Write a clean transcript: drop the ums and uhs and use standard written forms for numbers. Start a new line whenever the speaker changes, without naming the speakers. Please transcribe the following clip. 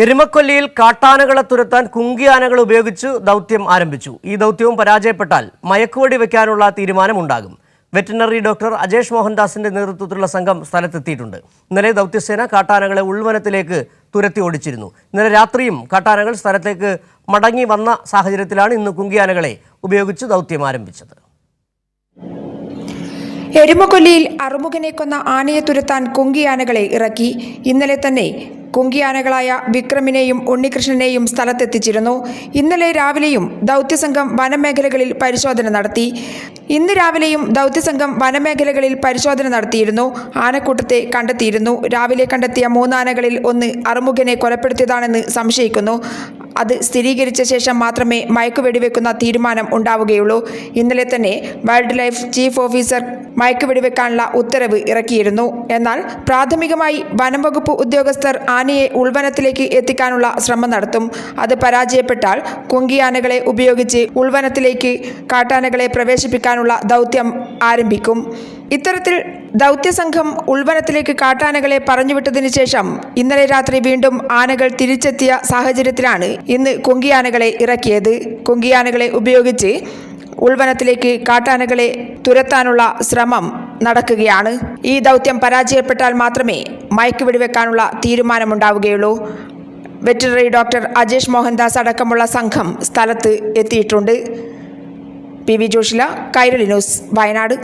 എരുമക്കൊല്ലിയിൽ കാട്ടാനകളെ തുരത്താൻ കുങ്കിയാനകൾ ഉപയോഗിച്ച് ദൗത്യം ആരംഭിച്ചു. ഈ ദൗത്യവും പരാജയപ്പെട്ടാൽ മയക്കുവെടി വെക്കാനുള്ള തീരുമാനമുണ്ടാകും. വെറ്ററിനറി ഡോക്ടർ അജേഷ് മോഹൻദാസിന്റെ നേതൃത്വത്തിലുള്ള സംഘം സ്ഥലത്തെത്തിയിട്ടുണ്ട്. ഇന്നലെ ദൗത്യസേന കാട്ടാനകളെ ഉൾവനത്തിലേക്ക് തുരത്തി ഓടിച്ചിരുന്നു. ഇന്നലെ രാത്രിയും കാട്ടാനകൾ സ്ഥലത്തേക്ക് മടങ്ങി വന്ന സാഹചര്യത്തിലാണ് ഇന്ന് കുങ്കിയാനകളെ ഉപയോഗിച്ച് ദൗത്യം ആരംഭിച്ചത്.
എരുമക്കൊല്ലിയിൽ അറുമുഖനെ കൊന്ന ആനയെ തുരത്താൻ കുങ്കിയാനകളെ ഇറക്കി. ഇന്നലെ തന്നെ കുങ്കിയാനകളായ വിക്രമിനെയും ഉണ്ണികൃഷ്ണനെയും സ്ഥലത്തെത്തിച്ചിരുന്നു. ഇന്നലെ രാവിലെയും ദൗത്യസംഘം വനമേഖലകളിൽ പരിശോധന നടത്തി. ഇന്ന് രാവിലെയും ദൗത്യസംഘം വനമേഖലകളിൽ പരിശോധന നടത്തിയിരുന്നു. ആനക്കൂട്ടത്തെ കണ്ടെത്തിയിരുന്നു. രാവിലെ കണ്ടെത്തിയ 3 ആനകളിൽ ഒന്ന് അറുമുഖനെ കൊലപ്പെടുത്തിയതാണെന്ന് സംശയിക്കുന്നു. അത് സ്ഥിരീകരിച്ച ശേഷം മാത്രമേ മയക്കുവെടിവെക്കുന്ന തീരുമാനം ഉണ്ടാവുകയുള്ളൂ. ഇന്നലെ തന്നെ വൈൽഡ് ലൈഫ് ചീഫ് ഓഫീസർ മയക്കുവെടിവെക്കാനുള്ള ഉത്തരവ് ഇറക്കിയിരുന്നു. എന്നാൽ പ്രാഥമികമായി വനംവകുപ്പ് ഉദ്യോഗസ്ഥർ ആനയെ ഉൾവനത്തിലേക്ക് എത്തിക്കാനുള്ള ശ്രമം നടത്തും. അത് പരാജയപ്പെട്ടാൽ കുങ്കിയാനകളെ ഉപയോഗിച്ച് ഉൾവനത്തിലേക്ക് കാട്ടാനകളെ പ്രവേശിപ്പിക്കാനുള്ള ദൗത്യം ആരംഭിക്കും. ഇത്തരത്തിൽ ദൗത്യസംഘം ഉൾവനത്തിലേക്ക് കാട്ടാനകളെ പറഞ്ഞുവിട്ടതിനു ശേഷം ഇന്നലെ രാത്രി വീണ്ടും ആനകൾ തിരിച്ചെത്തിയ സാഹചര്യത്തിലാണ് ഇന്ന് കുങ്കിയാനകളെ ഇറക്കിയത്. കുങ്കിയാനകളെ ഉപയോഗിച്ച് ഉൾവനത്തിലേക്ക് കാട്ടാനകളെ തുരത്താനുള്ള ശ്രമം നടക്കുകയാണ്. ഈ ദൗത്യം പരാജയപ്പെട്ടാൽ മാത്രമേ മയക്കുവെടിവെക്കാനുള്ള തീരുമാനമുണ്ടാവുകയുള്ളൂ. വെറ്ററിനറി ഡോക്ടർ അജേഷ് മോഹൻദാസ് അടക്കമുള്ള സംഘം സ്ഥലത്ത് എത്തിയിട്ടുണ്ട്. PV Joshila, Kairali news, Wayanad.